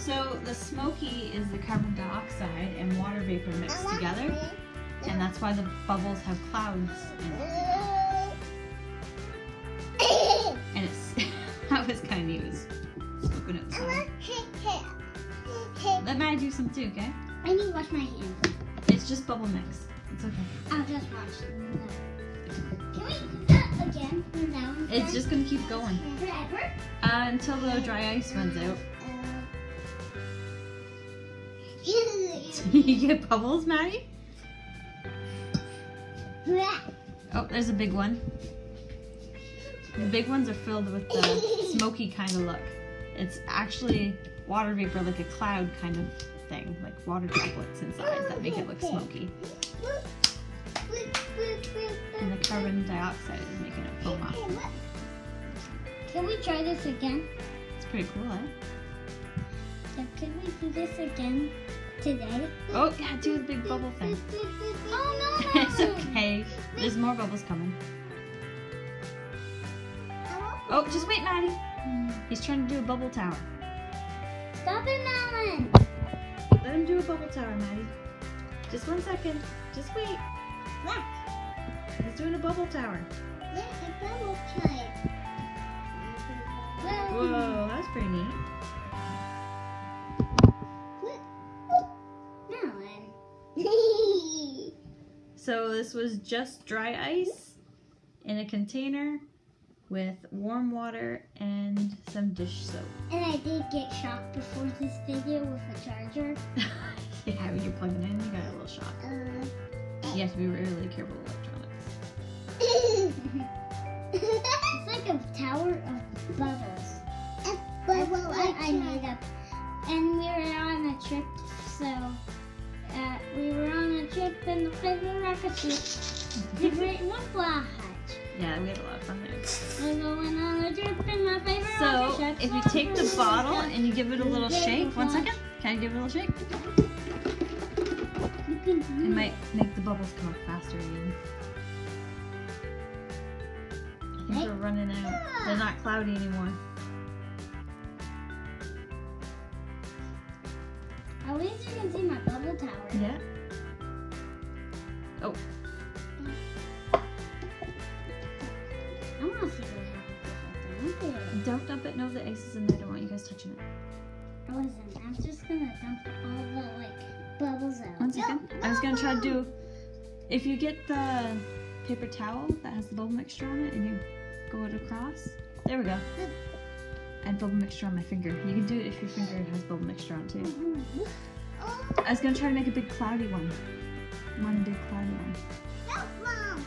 So the smoky is the carbon dioxide and water vapor mixed together, and that's why the bubbles have clouds in it. And it's that was kind of neat. It was smoking outside. Let Maddie do some too, okay? I need to wash my hands. It's just bubble mix. It's okay. I'll just wash them. Can we do that again from now on? It's just gonna keep going Forever? until the dry ice runs out. You get bubbles, Maddie? Oh, there's a big one. The big ones are filled with the smoky kind of look. It's actually water vapor, like a cloud kind of thing, like water droplets inside that make it look smoky. And the carbon dioxide is making it foam up. Can we try this again? It's pretty cool, eh? So could we do this again today? Oh, yeah, do the big bubble thing. Oh no! It's okay. There's more bubbles coming. Oh, just wait, Maddie. He's trying to do a bubble tower. Stop it, Melon! Let him do a bubble tower, Maddie. Just 1 second. Just wait. Look! He's doing a bubble tower. Yeah, a bubble tower. Whoa, that's pretty neat. Melon. So this was just dry ice in a container with warm water and some dish soap. And I did get shocked before this video with a charger. Yeah, when you're plugging in, you got a little shock. You have to be really careful with electronics. It's like a tower of bubbles. I made up. And we were on a trip, so we were on a trip in the favorite rocket ship. The Great One Hatch. Yeah, we had a lot of fun there. We're going on a trip in my favorite So, rocket ship. if you take the bottle and you give it a little shake, 1 second. Can I give it a little shake? It might make the bubbles come up faster again. I think we're running out. They're not cloudy anymore. At least you can see my bubble tower. Yeah. Oh. I want to see what happens. Don't dump it. No, the ice is in there. I don't want you guys touching it. Oh, listen, I'm just gonna dump all the bubbles out. 1 second. I was gonna try to do. If you get the paper towel that has the bubble mixture on it and you go it across. There we go. Add bubble mixture on my finger. You can do it if your finger has bubble mixture on it too. I was gonna try to make a big cloudy one. One big cloudy one. No, Mom.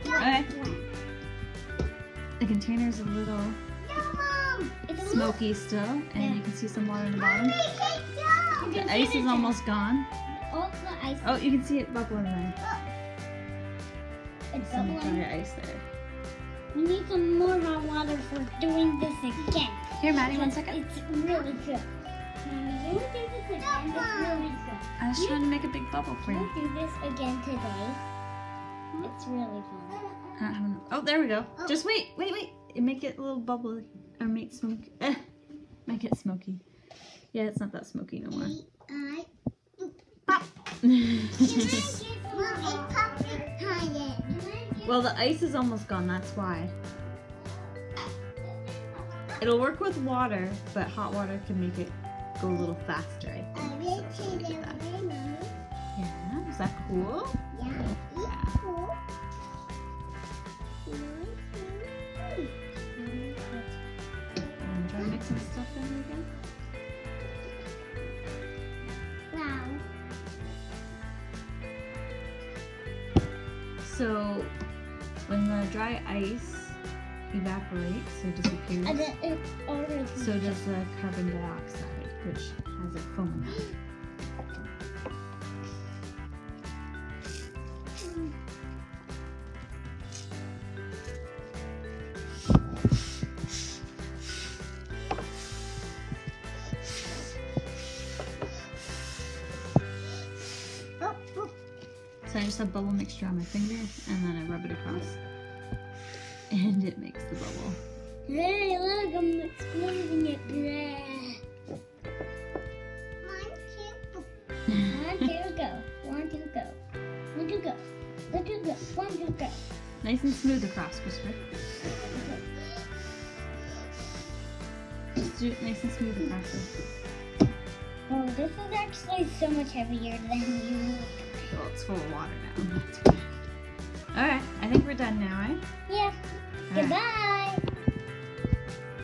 Okay. The container's a little smoky still, and you can see some water in the bottom. The ice is almost gone. Oh, you can see it bubbling there. It's Some bubbling. dry ice there. We need some more hot water for doing this again. Here, Maddie, 1 second. It's really good. Can we do this again? It's really good. I was trying to make a big bubble for you. We'll do this again today. It's really fun. I don't have enough. Oh, there we go. Just wait. Make it a little bubbly. Or make smoky. Make it smoky. Yeah, it's not that smoky no more. Pop! Well, the ice is almost gone, that's why. It'll work with water, but hot water can make it go a little faster, I think. So let me get that. Yeah, is that cool? And try mixing stuff in again. Wow. So, when the dry ice evaporates or disappears, so does the carbon dioxide, which has it foaming up. So I just have bubble mixture on my finger and then I rub it across. and it makes the bubble. Hey, look, I'm exploding it. Blah. One, two, go. One, two, go. One, two, go. One, two, go. One, two, go. Nice and smooth across, Christopher. Just do it nice and smooth across it. Oh, this is actually so much heavier than you. Well, it's full of water now. That's good. Alright, I think we're done now, right? Yeah. All right. Goodbye.